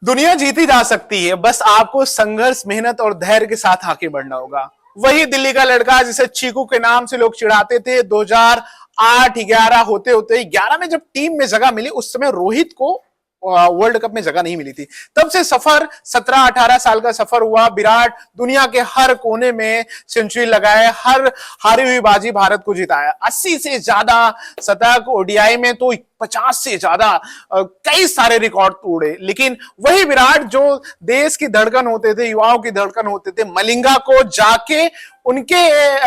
दुनिया जीती जा सकती है, बस आपको संघर्ष, मेहनत और धैर्य के साथ आगे बढ़ना होगा। वही दिल्ली का लड़का जिसे चीकू के नाम से लोग चिढ़ाते थे, 2008-11 होते होते 11 में जब टीम में जगह मिली, उस समय रोहित को वर्ल्ड कप में जगह नहीं मिली थी। तब से सफर 17-18 साल का सफर हुआ। विराट दुनिया के हर कोने में सेंचुरी लगाए, हर हारी हुई बाजी भारत को जिताया। 80 से ज्यादा शतक, ओडीआई में तो 50 से ज्यादा, कई सारे रिकॉर्ड तोड़े। लेकिन वही विराट जो देश की धड़कन होते थे, युवाओं की धड़कन होते थे, मलिंगा को जाके उनके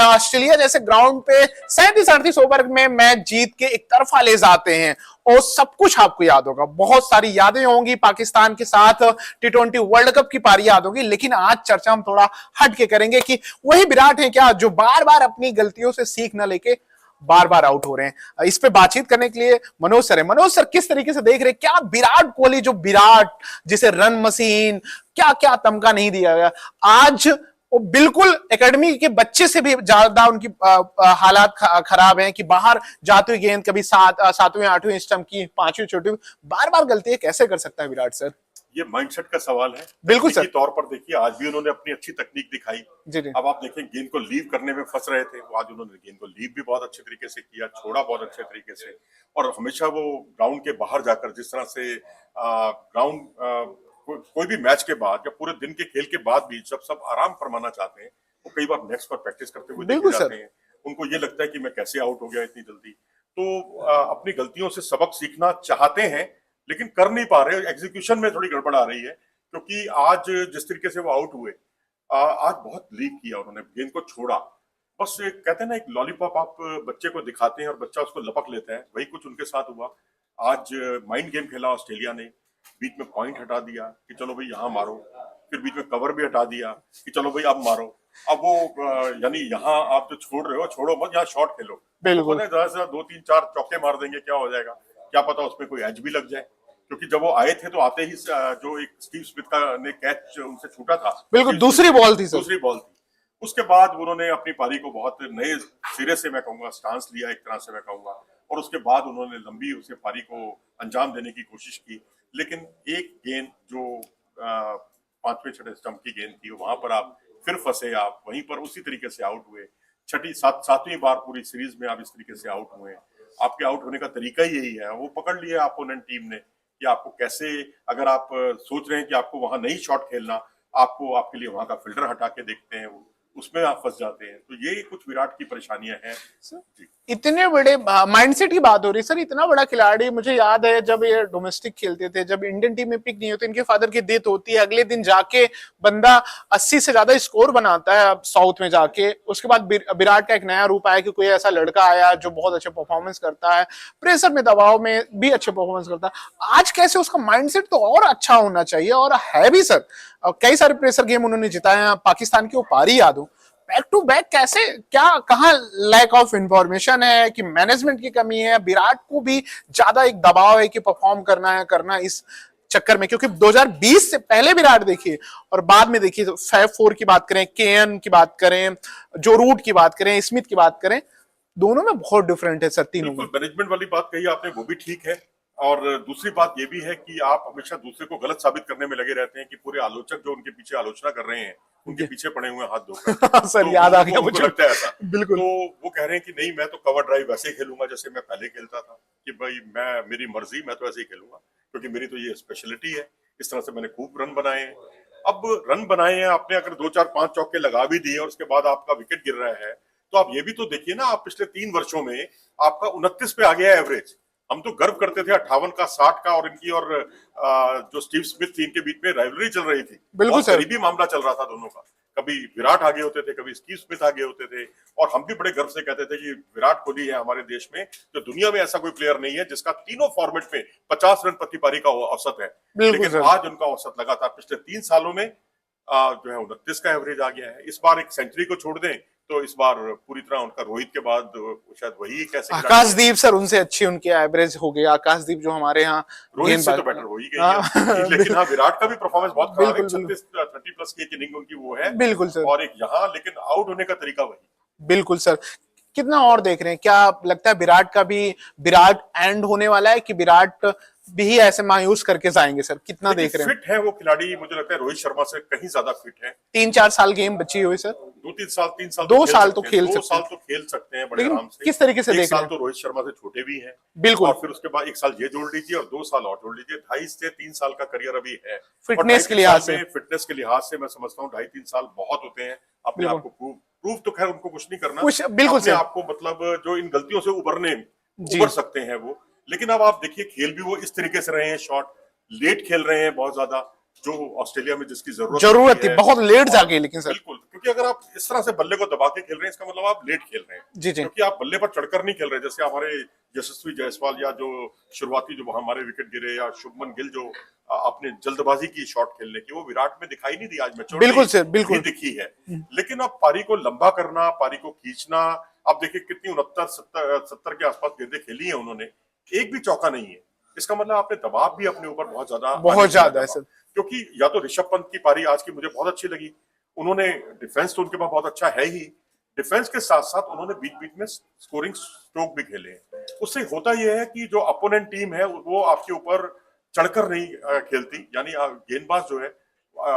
ऑस्ट्रेलिया जैसे ग्राउंड पे 37-38 ओवर में मैच जीत के एक तरफा ले जाते हैं। और सब कुछ आपको याद होगा, बहुत सारी यादें होंगी पाकिस्तान के साथ T20 वर्ल्ड कप की पारी याद होगी। लेकिन आज चर्चा हम थोड़ा हट के करेंगे कि वही विराट है क्या जो बार बार अपनी गलतियों से सीख न लेके बार बार आउट हो रहे हैं। इस पे बातचीत करने के लिए मनोज सर है। मनोज सर, किस तरीके से देख रहे हैं, क्या विराट कोहली जो विराट जिसे रन मशीन क्या क्या तमगा नहीं दिया गया, आज वो बिल्कुल एकेडमी के बच्चे से भी ज्यादा उनकी हालात खराब हैं कि बाहर जाती हुई गेंद कभी 7वें-8वें स्टंप की 5वीं छोटी, बार बार गलती कैसे कर सकता है विराट सर? ये माइंडसेट का सवाल है। बिल्कुल सर। तौर पर देखिए, आज भी उन्होंने अपनी अच्छी तकनीक दिखाई। जी जी। अब आप देखें, गेंद को लीव करने में फंस रहे थे, वो आज उन्होंने गेंद को लीव भी बहुत अच्छे तरीके से किया, छोड़ा बहुत अच्छे तरीके से। और हमेशा वो ग्राउंड के बाहर जाकर जिस तरह से ग्राउंड कोई भी मैच के बाद या पूरे दिन के खेल के बाद भी जब सब आराम फरमाना चाहते हैं, वो कई बार नेक्स्ट पर प्रैक्टिस करते हुए देखे जाते हैं। उनको ये लगता है कि मैं कैसे आउट हो गया इतनी जल्दी। तो अपनी गलतियों से सबक सीखना चाहते हैं, लेकिन कर नहीं पा रहे। एग्जीक्यूशन में थोड़ी गड़बड़ आ रही है, क्योंकि आज जिस तरीके से वो आउट हुए, आज बहुत लीक किया उन्होंने, गेंद को छोड़ा। बस कहते हैं ना, एक लॉलीपॉप आप बच्चे को दिखाते हैं और बच्चा उसको लपक लेता है, वही कुछ उनके साथ हुआ। आज माइंड गेम खेला ऑस्ट्रेलिया ने, बीच में पॉइंट हटा दिया कि चलो भाई यहाँ मारो, फिर बीच में कवर भी हटा दिया कि चलो भाई अब मारो। अब वो यानी यहाँ आप जो छोड़ रहे हो, छोड़ो मत, यहाँ शॉट खेलो। बिल्कुल। तो ज्यादा से ज्यादा 2-3-4 चौके मार देंगे, क्या हो जाएगा, क्या पता उसमें कोई एज भी लग जाए। क्योंकि जब वो आए थे तो आते ही जो एक स्टीव स्मिथ का ने कैच उनसे छूटा था, बिल्कुल दूसरी बॉल थी। उसके बाद उन्होंने अपनी पारी को बहुत नए सिरे से, मैं कहूंगा, स्टांस लिया एक तरह से, मैं कहूंगा। और उसके बाद उन्होंने लंबी उसे पारी को अंजाम देने की कोशिश की। लेकिन एक गेंद जो 5वें-6वें स्टंप की गेंद थी, वहां पर आप फिर फंसे, आप वहीं पर उसी तरीके से आउट हुए। 7वीं बार पूरी सीरीज में आप इस तरीके से आउट हुए। आपके आउट होने का तरीका ही यही है। वो पकड़ लिया अपोनेंट टीम ने कि आपको कैसे, अगर आप सोच रहे हैं कि आपको वहां नहीं शॉट खेलना, आपको आपके लिए वहां का फिल्टर हटा के देखते हैं, उसमें आप फंस जाते हैं। तो ये कुछ विराट की परेशानियां हैं। इतने बड़े माइंडसेट की बात हो रही है सर, इतना बड़ा खिलाड़ी। मुझे याद है जब ये डोमेस्टिक खेलते थे, जब इंडियन टीम में पिक नहीं होती, इनके फादर की डेथ होती है, अगले दिन जाके बंदा 80 से ज्यादा स्कोर बनाता है साउथ में जाके। उसके बाद विराट का एक नया रूप आया कि कोई ऐसा लड़का आया जो बहुत अच्छे परफॉर्मेंस करता है, प्रेशर में, दबाव में भी अच्छे परफॉर्मेंस करता है। आज कैसे उसका माइंडसेट तो और अच्छा होना चाहिए, और है भी सर। कई सारे प्रेशर गेम उन्होंने जिताया, पाकिस्तान की वो पारी याद हो, बैक टू बैक, कैसे, क्या, कहां लैक ऑफ इंफॉर्मेशन है कि मैनेजमेंट की कमी है? विराट को भी ज्यादा एक दबाव है कि परफॉर्म करना इस चक्कर में, क्योंकि 2020 से पहले विराट देखिए और बाद में देखिए, तो 5-4 की बात करें, केएन की बात करें, जो रूट की बात करें, स्मिथ की बात करें, दोनों में बहुत डिफरेंट है सर, तीनों में। मैनेजमेंट वाली बात कही आपने, वो भी ठीक है। और दूसरी बात ये भी है कि आप हमेशा दूसरे को गलत साबित करने में लगे रहते हैं कि पूरे आलोचक जो उनके पीछे आलोचना कर रहे हैं, उनके पीछे पड़े हुए हाथ धोकर। सर तो याद आ गया मुझे लगता है ऐसा। बिल्कुल। तो वो कह रहे हैं कि नहीं, मैं तो कवर ड्राइव वैसे ही खेलूंगा जैसे मैं पहले खेलता था, कि भाई मेरी मर्जी, मैं तो ऐसे ही खेलूंगा, क्योंकि मेरी तो ये स्पेशलिटी है। इस तरह से मैंने खूब रन बनाए हैं। अब रन बनाए हैं आपने, अगर 2-4-5 चौके लगा भी दिए और उसके बाद आपका विकेट गिर रहा है, तो आप ये भी तो देखिए ना, आप पिछले 3 वर्षों में आपका 29 पे आ गया एवरेज। हम तो गर्व करते थे 58 का, 60 का, और इनकी और जो स्टीव स्मिथ थी, इनके बीच में राइवलरी चल रही थी। बिल्कुल सर। करीबी मामला चल रहा था दोनों का। कभी विराट आगे होते थे, कभी स्टीव स्मिथ आगे होते थे। और हम भी बड़े गर्व से कहते थे कि विराट कोहली है हमारे देश में, जो दुनिया में ऐसा कोई प्लेयर नहीं है जिसका तीनों फॉर्मेट में 50 रन प्रति पारी का औसत है। लेकिन आज उनका औसत लगातार पिछले 3 सालों में जो है 29 का एवरेज आ गया है। इस बार एक सेंचुरी को छोड़ दें तो इस बार पूरी तरह उनका रोहित के बाद शायद वही कैसे, आकाशदीप सर, उनसे अच्छी उनकी एवरेज हो गई। आकाशदीप जो हमारे यहाँ रोहित से तो बेटर हो ही गई है। लेकिन हाँ, विराट का भी परफॉर्मेंस बहुत खराब है। 30 प्लस की इनिंग उनकी वो है। बिल्कुल सर। और एक यहाँ, लेकिन आउट होने का तरीका वही। बिल्कुल सर। कितना और देख रहे हैं, क्या लगता है विराट का भी, विराट एंड होने वाला है कि विराट भी ऐसे मायूस करके जाएंगे सर? कितना देख रहे हैं? फिट है वो खिलाड़ी, मुझे लगता है रोहित शर्मा से कहीं ज्यादा फिट है। 3-4 साल गेम बची हुई सर। 2-3 साल, 3 साल 2 साल तो खेल 2 सकते साल हैं, तो खेल सकते हैं बड़े लेकिन आराम से। किस तरीके से एक देख रहे साल हैं? तो रोहित शर्मा से छोटे भी हैं, बिल्कुल। और फिर उसके बाद 1 साल ये जोड़ लीजिए और 2 साल और जोड़ लीजिए, 2.5 से 3 साल का करियर अभी है। और फिटनेस के लिहाज से, फिटनेस के लिहाज से मैं समझता हूँ 2.5-3 साल बहुत होते हैं अपने बिल्कुल आप को प्रूव तो खैर उनको कुछ नहीं करना, कुछ, बिल्कुल अपने सर। आप को मतलब जो इन गलतियों से जी, उबर सकते हैं वो। लेकिन अब आप देखिए खेल भी वो इस तरीके से रहे हैं, शॉट लेट खेल रहे हैं बहुत ज्यादा, जो ऑस्ट्रेलिया में जिसकी जरूरत जरूरत थी है। बहुत लेट और जाके, लेकिन सर बिल्कुल, क्योंकि अगर आप इस तरह से बल्ले को दबा के खेल रहे हैं इसका मतलब आप लेट खेल रहे हैं, जी जी, क्योंकि आप बल्ले पर चढ़कर नहीं खेल रहे। जैसे हमारे यशस्वी जायसवाल या जो शुरुआती जो हमारे विकेट गिरे, या शुभमन गिल जो अपने जल्दबाजी की शॉट खेलने की, वो विराट में दिखाई नहीं दी, आज बिल्कुल मैच्योरिटी सर, बिल्कुल। भी दिखी है। लेकिन अब पारी को लंबा करना, पारी को खींचना, अब देखिए कितनी 69-70 के आसपास गेंदें खेली है उन्होंने, एक भी चौका नहीं है। इसका मतलब आपने दबाव भी अपने ऊपर बहुत ज्यादा बहुत ज्यादा है सर। क्योंकि या तो ऋषभ पंत की पारी आज की मुझे बहुत अच्छी लगी, उन्होंने डिफेंस तो उनके पास बहुत अच्छा है ही, डिफेंस के साथ साथ उन्होंने बीच बीच में स्कोरिंग स्ट्रोक भी खेले हैं। उससे होता यह है कि जो अपोनेंट टीम है वो आपके ऊपर चढ़कर नहीं खेलती, यानी गेंदबाज जो है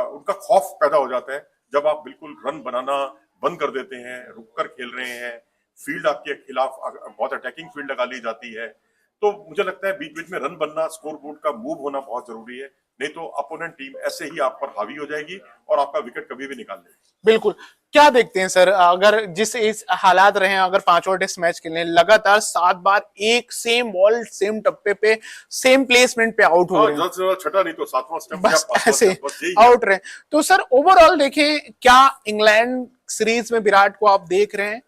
उनका खौफ पैदा हो जाता है जब आप बिल्कुल रन बनाना बंद कर देते हैं, रुककर खेल रहे हैं, फील्ड आपके खिलाफ बहुत अटैकिंग फील्ड लगा ली जाती है। तो मुझे लगता है बीच बीच में रन बनना, स्कोर बोर्ड का मूव होना बहुत जरूरी है, नहीं तो अपोनेंट टीम ऐसे ही आप पर हावी हो जाएगी और आपका विकेट कभी भी निकाल लेगी। बिल्कुल। क्या देखते हैं सर, अगर जिस इस हालात रहे हैं, अगर 5 टेस्ट मैच खेलने लगातार 7 बार एक सेम बॉल सेम टप्पे पे सेम प्लेसमेंट पे आउट हो रहे हैं, छठा नहीं तो 7वां स्टंप या बस 5वां ऐसे स्टंप, बस यही है। आउट रहे, तो सर ओवरऑल देखें, क्या इंग्लैंड सीरीज में विराट को आप देख रहे हैं?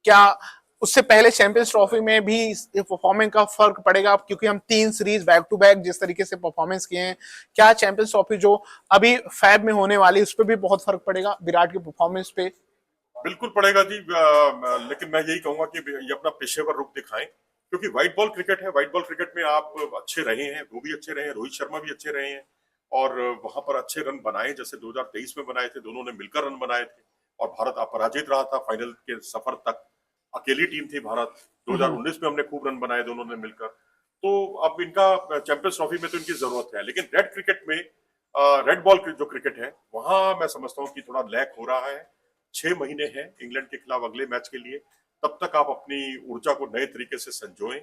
क्या उससे पहले चैंपियंस ट्रॉफी में भी परफॉर्मेंस का फर्क पड़ेगा? क्योंकि हम 3 सीरीज बैक टू बैक जिस तरीके से परफॉर्मेंस किए हैं, क्या चैंपियंस ट्रॉफी जो अभी फैब में होने वाली उस पर भी बहुत फर्क पड़ेगा विराट की परफॉर्मेंस पे? बिल्कुल पड़ेगा जी, लेकिन मैं यही कहूंगा कि ये अपना पेशेवर रुख दिखाएं, क्योंकि व्हाइट बॉल क्रिकेट है। व्हाइट बॉल क्रिकेट में आप अच्छे रहे हैं, वो भी अच्छे रहे हैं, रोहित शर्मा भी अच्छे रहे हैं, और वहां पर अच्छे रन बनाए, जैसे 2023 में बनाए थे, दोनों ने मिलकर रन बनाए थे, और भारत अपराजित रहा था फाइनल के सफर तक, अकेली टीम थी भारत। 2019 में हमने खूब रन बनाए दोनों ने मिलकर। तो अब इनका चैंपियंस ट्रॉफी में तो इनकी जरूरत है, लेकिन रेड क्रिकेट में, रेड बॉल जो क्रिकेट है, वहां मैं समझता हूँ कि थोड़ा लैक हो रहा है। 6 महीने हैं इंग्लैंड के खिलाफ अगले मैच के लिए, तब तक आप अपनी ऊर्जा को नए तरीके से संजोएं,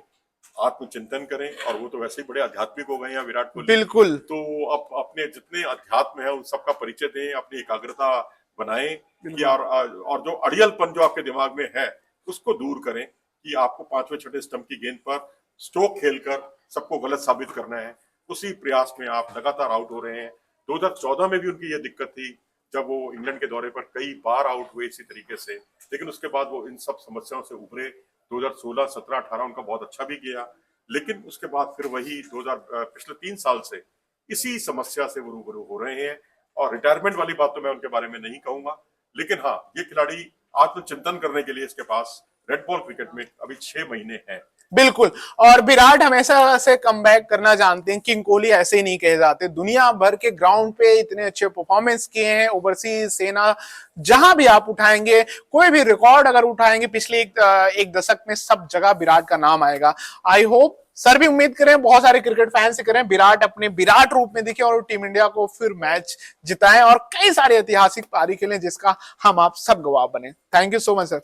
आत्मचिंतन करें, और वो तो वैसे ही बड़े आध्यात्मिक हो गए हैं विराट कोहली, बिल्कुल, तो अब अपने जितने अध्यात्म है उन सबका परिचय दें, अपनी एकाग्रता बनाएं कि और जो अड़ियलपन जो आपके दिमाग में है उसको दूर करें, कि आपको 5वें 6ठे स्टंप की गेंद पर स्ट्रोक खेलकर सबको गलत साबित करना है। उसी प्रयास में आप लगातार आउट हो रहे हैं। 2014 में भी उनकी यह दिक्कत थी, जब वो इंग्लैंड के दौरे पर कई बार आउट हुए इसी तरीके से, लेकिन उसके बाद वो इन सब समस्याओं से उभरे। 2016, 17, 18 उनका बहुत अच्छा भी गया, लेकिन उसके बाद फिर वही पिछले 3 साल से इसी समस्या से वो रूबरू हो रहे हैं। और रिटायरमेंट वाली बात तो मैं उनके बारे में नहीं कहूंगा, लेकिन हाँ, ये खिलाड़ी आत्मचिंतन करने के लिए इसके पास रेड बॉल क्रिकेट में अभी 6 महीने हैं। बिल्कुल। और विराट हमेशा से कमबैक करना जानते हैं, किंग कोहली ऐसे ही नहीं कहे जाते। दुनिया भर के ग्राउंड पे इतने अच्छे परफॉर्मेंस किए हैं, ओवरसीज सेना जहां भी आप उठाएंगे, कोई भी रिकॉर्ड अगर उठाएंगे पिछले एक दशक में, सब जगह विराट का नाम आएगा। आई होप सर भी उम्मीद करें, बहुत सारे क्रिकेट फैन से करें, विराट अपने विराट रूप में दिखे और टीम इंडिया को फिर मैच जिताएं और कई सारे ऐतिहासिक पारी खेलें जिसका हम आप सब गवाह बने। Thank you so much sir.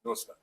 नमस्कार।